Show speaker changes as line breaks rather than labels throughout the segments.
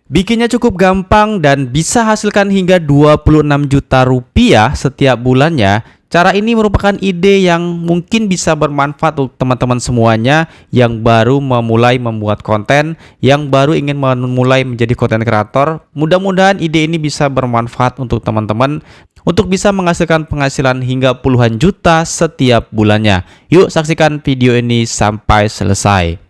Bikinnya cukup gampang dan bisa hasilkan hingga 26 juta rupiah setiap bulannya. Cara ini merupakan ide yang mungkin bisa bermanfaat untuk teman-teman semuanya yang baru memulai membuat konten, yang baru ingin memulai menjadi konten kreator. Mudah-mudahan ide ini bisa bermanfaat untuk teman-teman untuk bisa menghasilkan penghasilan hingga puluhan juta setiap bulannya. Yuk saksikan video ini sampai selesai.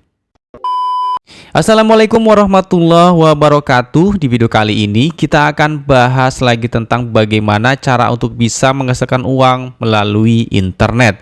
Assalamualaikum warahmatullahi wabarakatuh. Di video kali ini kita akan bahas lagi tentang bagaimana cara untuk bisa menghasilkan uang melalui internet.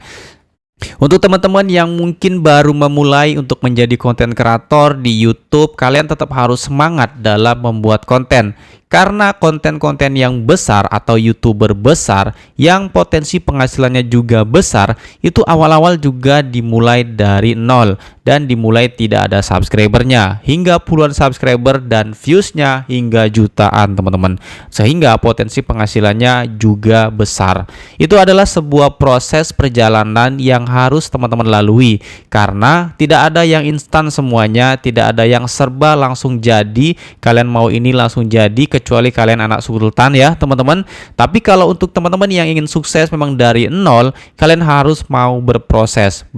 Untuk teman-teman yang mungkin baru memulai untuk menjadi konten kreator di YouTube, kalian tetap harus semangat dalam membuat konten. Karena konten-konten yang besar atau YouTuber besar yang potensi penghasilannya juga besar, itu awal-awal juga dimulai dari nol dan dimulai tidak ada subscribernya hingga puluhan subscriber dan viewsnya hingga jutaan teman-teman, sehingga potensi penghasilannya juga besar. Itu adalah sebuah proses perjalanan yang harus teman-teman lalui, karena tidak ada yang instan semuanya, tidak ada yang serba langsung jadi. Kalian mau ini langsung jadi, kecuali kalian anak sultan ya teman-teman. Tapi kalau untuk teman-teman yang ingin sukses memang dari nol, kalian harus mau berproses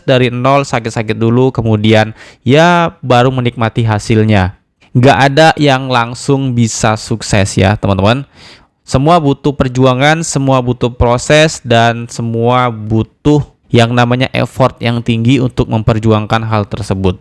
dari nol, sakit-sakit dulu, kemudian ya baru menikmati hasilnya. Nggak ada yang langsung bisa sukses ya teman-teman. Semua butuh perjuangan, semua butuh proses, dan semua butuh yang namanya effort yang tinggi untuk memperjuangkan hal tersebut.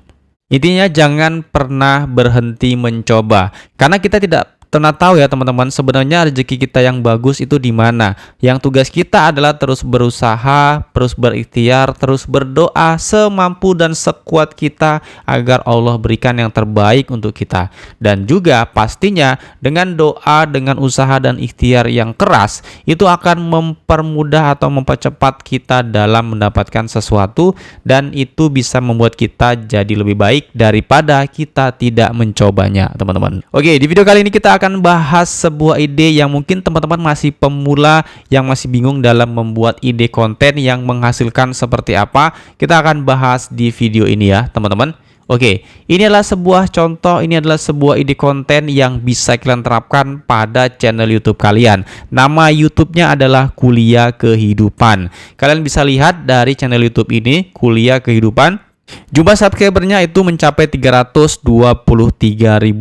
Intinya jangan pernah berhenti mencoba, karena kita tidak pernah tahu ya teman-teman, sebenarnya rezeki kita yang bagus itu di mana. Yang tugas kita adalah terus berusaha, terus berikhtiar, terus berdoa semampu dan sekuat kita agar Allah berikan yang terbaik untuk kita. Dan juga pastinya dengan doa, dengan usaha dan ikhtiar yang keras, itu akan mempermudah atau mempercepat kita dalam mendapatkan sesuatu, dan itu bisa membuat kita jadi lebih baik daripada kita tidak mencobanya teman-teman. Oke, di video kali ini kita akan bahas sebuah ide yang mungkin teman-teman masih pemula, yang masih bingung dalam membuat ide konten yang menghasilkan seperti apa. Kita akan bahas di video ini ya teman-teman. Oke, ini adalah sebuah contoh, ini adalah sebuah ide konten yang bisa kalian terapkan pada channel YouTube kalian. Nama YouTube-nya adalah Kuliah Kehidupan. Kalian bisa lihat dari channel YouTube ini, Kuliah Kehidupan. Jumlah subscribernya itu mencapai 323.000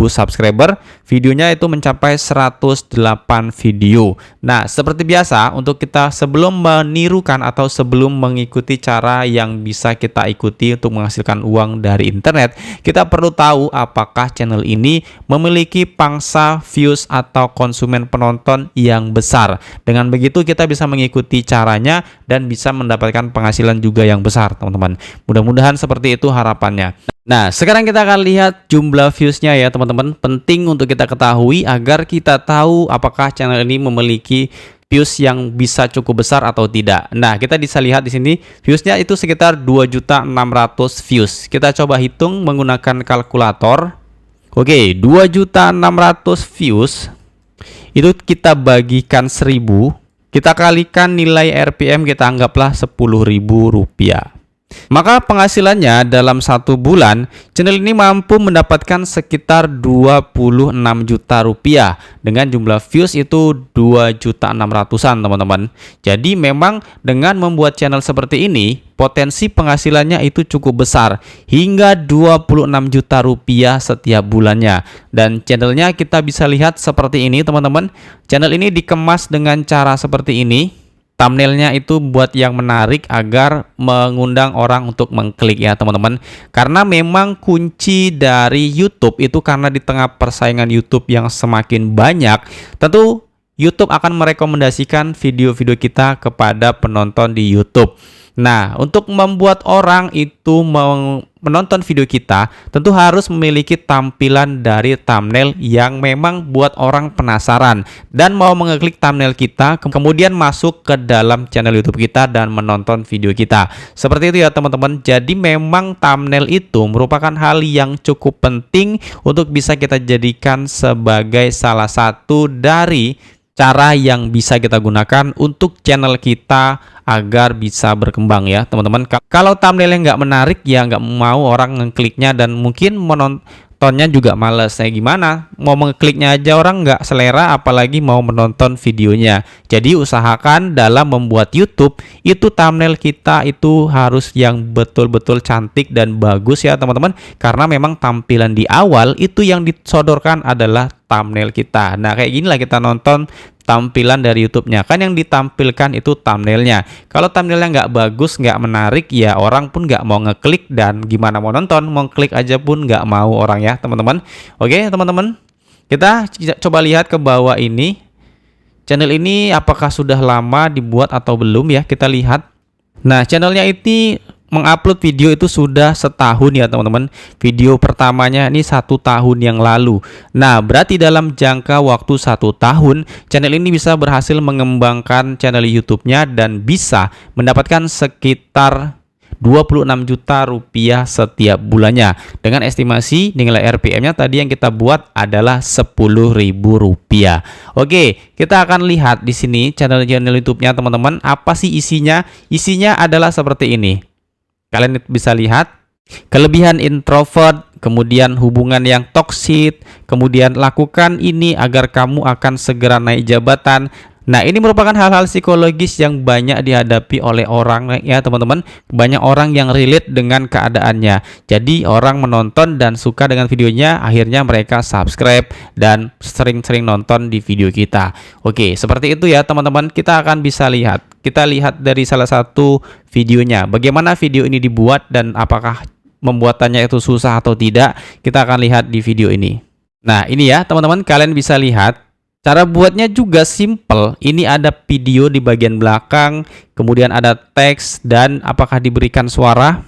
subscriber. Videonya itu mencapai 108 video. Nah, seperti biasa, untuk kita sebelum menirukan atau sebelum mengikuti cara yang bisa kita ikuti untuk menghasilkan uang dari internet, kita perlu tahu apakah channel ini memiliki pangsa views atau konsumen penonton yang besar. Dengan begitu kita bisa mengikuti caranya dan bisa mendapatkan penghasilan juga yang besar teman-teman. Mudah-mudahan seperti itu harapannya. Nah, sekarang kita akan lihat jumlah viewsnya ya teman-teman. Penting untuk kita ketahui agar kita tahu apakah channel ini memiliki views yang bisa cukup besar atau tidak. Nah, kita bisa lihat di sini viewsnya itu sekitar 2.600.000 views. Kita coba hitung menggunakan kalkulator. Oke, 2.600.000 views itu kita bagikan 1.000, kita kalikan nilai RPM, kita anggaplah Rp10.000. Maka penghasilannya dalam satu bulan, channel ini mampu mendapatkan sekitar 26 juta rupiah dengan jumlah views itu 2.600.000-an teman-teman. Jadi memang dengan membuat channel seperti ini, potensi penghasilannya itu cukup besar hingga 26 juta rupiah setiap bulannya. Dan channelnya kita bisa lihat seperti ini teman-teman. Channel ini dikemas dengan cara seperti ini. Thumbnailnya itu buat yang menarik agar mengundang orang untuk mengklik ya teman-teman. Karena memang kunci dari YouTube itu, karena di tengah persaingan YouTube yang semakin banyak, tentu YouTube akan merekomendasikan video-video kita kepada penonton di YouTube. Nah, untuk membuat orang itu menonton video kita, tentu harus memiliki tampilan dari thumbnail yang memang buat orang penasaran dan mau mengeklik thumbnail kita, kemudian masuk ke dalam channel YouTube kita dan menonton video kita. Seperti itu ya teman-teman. Jadi memang thumbnail itu merupakan hal yang cukup penting untuk bisa kita jadikan sebagai salah satu dari cara yang bisa kita gunakan untuk channel kita agar bisa berkembang ya teman-teman. Kalau thumbnailnya nggak menarik ya nggak mau orang ngekliknya, dan mungkin nontonnya juga males. Nah, gimana? Mau mengkliknya aja orang nggak selera, apalagi mau menonton videonya. Jadi usahakan dalam membuat YouTube itu thumbnail kita itu harus yang betul-betul cantik dan bagus ya teman-teman. Karena memang tampilan di awal itu yang disodorkan adalah thumbnail kita. Nah, kayak gini lah kita nonton tampilan dari YouTube-nya, kan yang ditampilkan itu thumbnailnya. Kalau thumbnailnya nggak bagus, nggak menarik, ya orang pun nggak mau ngeklik, dan gimana mau nonton, mau klik aja pun nggak mau orang ya teman-teman. Oke teman-teman, kita coba lihat ke bawah ini. Channel ini apakah sudah lama dibuat atau belum ya, kita lihat. Nah, channelnya ini mengupload video itu sudah setahun ya teman-teman. Video pertamanya ini 1 tahun yang lalu. Nah, berarti dalam jangka waktu 1 tahun channel ini bisa berhasil mengembangkan channel YouTube-nya dan bisa mendapatkan sekitar 26 juta rupiah setiap bulannya. Dengan estimasi nilai RPM-nya tadi yang kita buat adalah 10.000 rupiah. Oke, kita akan lihat di sini channel YouTube-nya teman-teman. Apa sih isinya? Isinya adalah seperti ini. Kalian bisa lihat kelebihan introvert, kemudian hubungan yang toksik, kemudian lakukan ini agar kamu akan segera naik jabatan. Nah, ini merupakan hal-hal psikologis yang banyak dihadapi oleh orang ya teman-teman. Banyak orang yang relate dengan keadaannya. Jadi orang menonton dan suka dengan videonya, akhirnya mereka subscribe dan sering-sering nonton di video kita. Oke, seperti itu ya teman-teman. Kita akan bisa lihat. Kita lihat dari salah satu videonya. Bagaimana video ini dibuat dan apakah membuatannya itu susah atau tidak. Kita akan lihat di video ini. Nah, ini ya teman-teman, kalian bisa lihat. Cara buatnya juga simple. Ini ada video di bagian belakang, kemudian ada teks, dan apakah diberikan suara?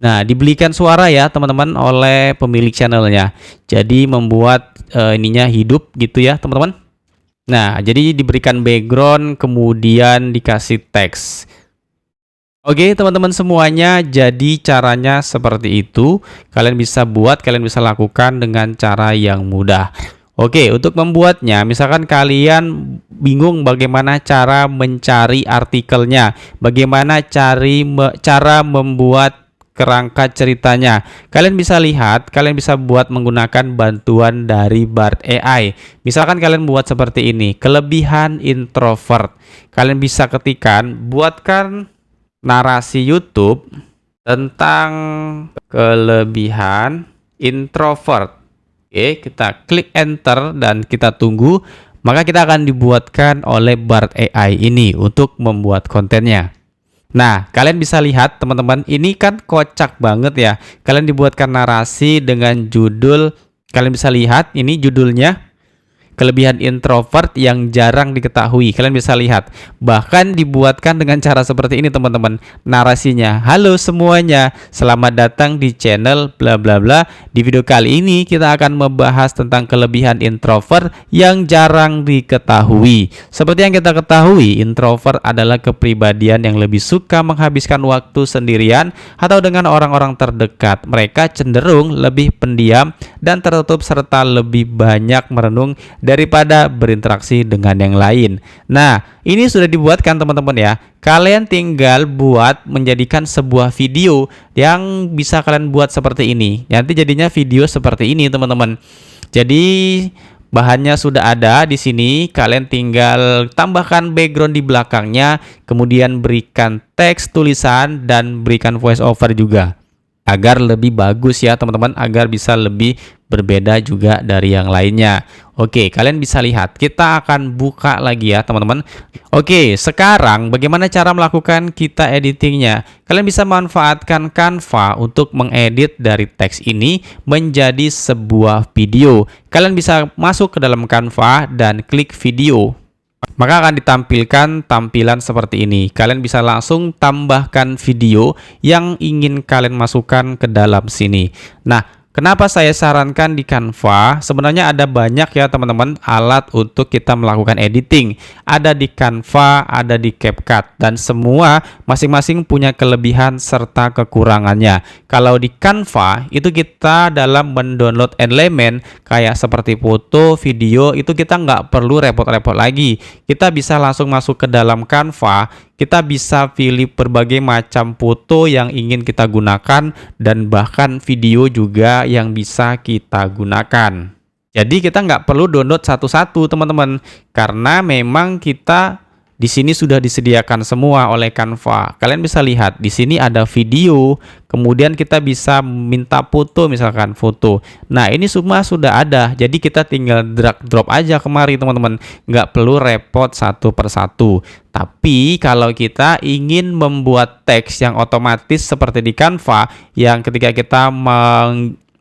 Nah, diberikan suara ya teman-teman oleh pemilik channelnya. Jadi membuat ininya hidup gitu ya teman-teman. Nah, jadi diberikan background, kemudian dikasih teks. Oke teman-teman semuanya, jadi caranya seperti itu. Kalian bisa buat, kalian bisa lakukan dengan cara yang mudah. Oke, untuk membuatnya, misalkan kalian bingung bagaimana cara mencari artikelnya, bagaimana cara membuat kerangka ceritanya. Kalian bisa lihat, kalian bisa buat menggunakan bantuan dari Bard AI. Misalkan kalian buat seperti ini, kelebihan introvert. Kalian bisa ketikkan, buatkan narasi YouTube tentang kelebihan introvert. Oke, kita klik enter dan kita tunggu, maka kita akan dibuatkan oleh Bard AI ini untuk membuat kontennya. Nah, kalian bisa lihat teman-teman, ini kan kocak banget ya. Kalian dibuatkan narasi dengan judul, kalian bisa lihat ini judulnya, kelebihan introvert yang jarang diketahui. Kalian bisa lihat, bahkan dibuatkan dengan cara seperti ini teman-teman. Narasinya, halo semuanya, selamat datang di channel bla bla bla. Di video kali ini kita akan membahas tentang kelebihan introvert yang jarang diketahui. Seperti yang kita ketahui, introvert adalah kepribadian yang lebih suka menghabiskan waktu sendirian atau dengan orang-orang terdekat. Mereka cenderung lebih pendiam dan tertutup serta lebih banyak merenung daripada berinteraksi dengan yang lain. Nah, ini sudah dibuatkan teman-teman ya. Kalian tinggal buat menjadikan sebuah video yang bisa kalian buat seperti ini. Nanti jadinya video seperti ini teman-teman. Jadi bahannya sudah ada di sini. Kalian tinggal tambahkan background di belakangnya, kemudian berikan teks tulisan dan berikan voice over juga. Agar lebih bagus ya teman-teman, agar bisa lebih berbeda juga dari yang lainnya. Oke, kalian bisa lihat, kita akan buka lagi ya teman-teman. Oke, sekarang bagaimana cara melakukan kita editingnya? Kalian bisa manfaatkan Canva untuk mengedit dari teks ini menjadi sebuah video. Kalian bisa masuk ke dalam Canva dan klik video, maka akan ditampilkan tampilan seperti ini. Kalian bisa langsung tambahkan video yang ingin kalian masukkan ke dalam sini. Nah, kenapa saya sarankan di Canva? Sebenarnya ada banyak ya teman-teman alat untuk kita melakukan editing. Ada di Canva, ada di CapCut, dan semua masing-masing punya kelebihan serta kekurangannya. Kalau di Canva itu kita dalam mendownload elemen kayak seperti foto, video, itu kita nggak perlu repot-repot lagi. Kita bisa langsung masuk ke dalam Canva, kita bisa pilih berbagai macam foto yang ingin kita gunakan dan bahkan video juga yang bisa kita gunakan. Jadi kita nggak perlu download satu-satu teman-teman, karena memang kita di sini sudah disediakan semua oleh Canva. Kalian bisa lihat di sini ada video, kemudian kita bisa minta foto, misalkan foto. Nah, ini semua sudah ada. Jadi kita tinggal drag drop aja kemari teman-teman. Nggak perlu repot satu persatu. Tapi kalau kita ingin membuat teks yang otomatis seperti di Canva, yang ketika kita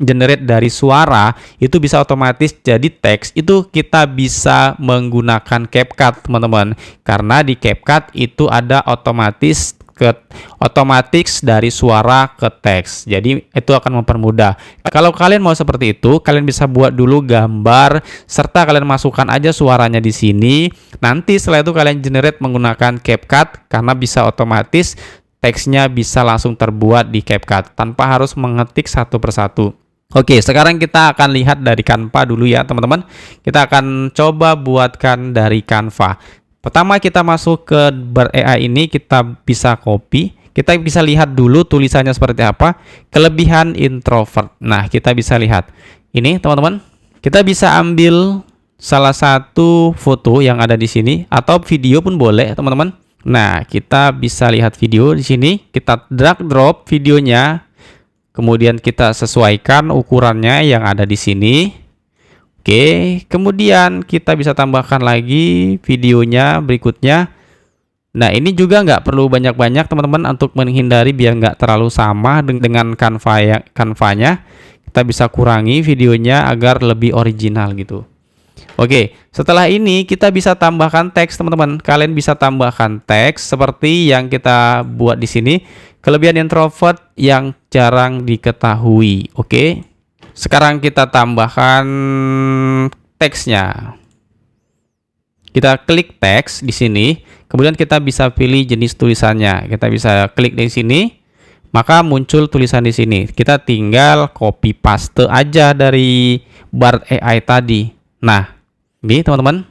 generate dari suara itu bisa otomatis jadi teks, itu kita bisa menggunakan CapCut teman-teman, karena di CapCut itu ada otomatis dari suara ke teks, jadi itu akan mempermudah. Kalau kalian mau seperti itu, kalian bisa buat dulu gambar serta kalian masukkan aja suaranya di sini. Nanti setelah itu kalian generate menggunakan CapCut, karena bisa otomatis teksnya bisa langsung terbuat di CapCut tanpa harus mengetik satu persatu. Oke, sekarang kita akan lihat dari Canva dulu ya teman-teman. Kita akan coba buatkan dari Canva. Pertama kita masuk ke Bar AI ini, kita bisa copy. Kita bisa lihat dulu tulisannya seperti apa. Kelebihan introvert. Nah, kita bisa lihat. Ini teman-teman. Kita bisa ambil salah satu foto yang ada di sini atau video pun boleh teman-teman. Nah, kita bisa lihat video di sini. Kita drag drop videonya. Kemudian kita sesuaikan ukurannya yang ada di sini. Oke, kemudian kita bisa tambahkan lagi videonya berikutnya. Nah, ini juga nggak perlu banyak-banyak teman-teman, untuk menghindari biar nggak terlalu sama dengan Canva-nya. Kita bisa kurangi videonya agar lebih original gitu. Oke, setelah ini kita bisa tambahkan teks teman-teman. Kalian bisa tambahkan teks seperti yang kita buat di sini. Kelebihan introvert yang jarang diketahui. Oke. Sekarang kita tambahkan teksnya. Kita klik teks di sini, kemudian kita bisa pilih jenis tulisannya. Kita bisa klik di sini, maka muncul tulisan di sini. Kita tinggal copy paste aja dari Bard AI tadi. Nah, ini teman-teman.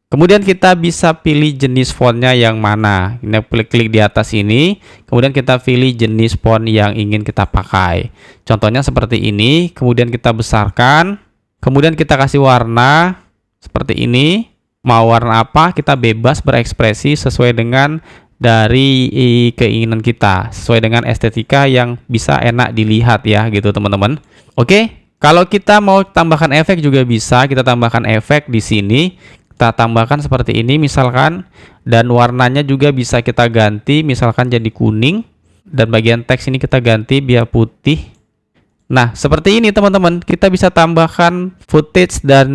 Kemudian kita bisa pilih jenis fontnya yang mana. Kita klik di atas ini, kemudian kita pilih jenis font yang ingin kita pakai. Contohnya seperti ini, kemudian kita besarkan, kemudian kita kasih warna seperti ini. Mau warna apa, kita bebas berekspresi sesuai dengan dari keinginan kita, sesuai dengan estetika yang bisa enak dilihat ya gitu teman-teman. Oke. Kalau kita mau tambahkan efek juga bisa, kita tambahkan efek di sini. Kita tambahkan seperti ini misalkan, dan warnanya juga bisa kita ganti misalkan jadi kuning, dan bagian teks ini kita ganti biar putih. Nah, seperti ini teman-teman, kita bisa tambahkan footage dan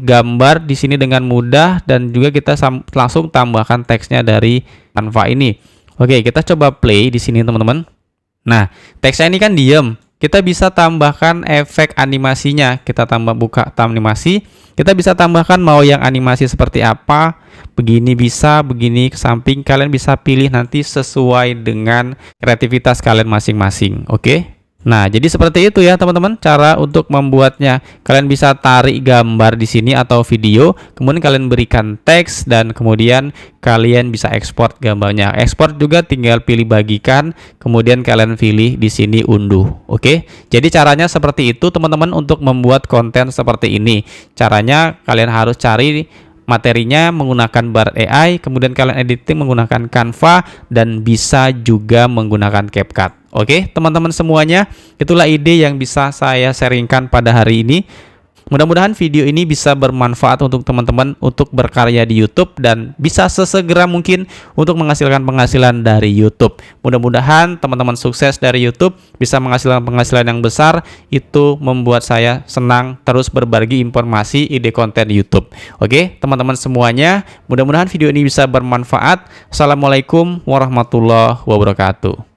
gambar di sini dengan mudah, dan juga kita langsung tambahkan teksnya dari Canva ini. Oke, kita coba play di sini teman-teman. Nah, teksnya ini kan diem. Kita bisa tambahkan efek animasinya. Kita buka animasi. Kita bisa tambahkan mau yang animasi seperti apa. Begini bisa, begini ke samping. Kalian bisa pilih nanti sesuai dengan kreativitas kalian masing-masing. Oke? Nah, jadi seperti itu ya teman-teman cara untuk membuatnya. Kalian bisa tarik gambar di sini atau video, kemudian kalian berikan teks, dan kemudian kalian bisa ekspor gambarnya. Ekspor juga tinggal pilih bagikan, kemudian kalian pilih di sini unduh. Oke? Jadi caranya seperti itu teman-teman untuk membuat konten seperti ini. Caranya kalian harus cari materinya menggunakan Bard AI, kemudian kalian editing menggunakan Canva, dan bisa juga menggunakan CapCut. Oke, teman-teman semuanya, itulah ide yang bisa saya sharingkan pada hari ini. Mudah-mudahan video ini bisa bermanfaat untuk teman-teman untuk berkarya di YouTube, dan bisa sesegera mungkin untuk menghasilkan penghasilan dari YouTube. Mudah-mudahan teman-teman sukses dari YouTube, bisa menghasilkan penghasilan yang besar. Itu membuat saya senang terus berbagi informasi ide konten YouTube. Oke, teman-teman semuanya, mudah-mudahan video ini bisa bermanfaat. Assalamualaikum warahmatullahi wabarakatuh.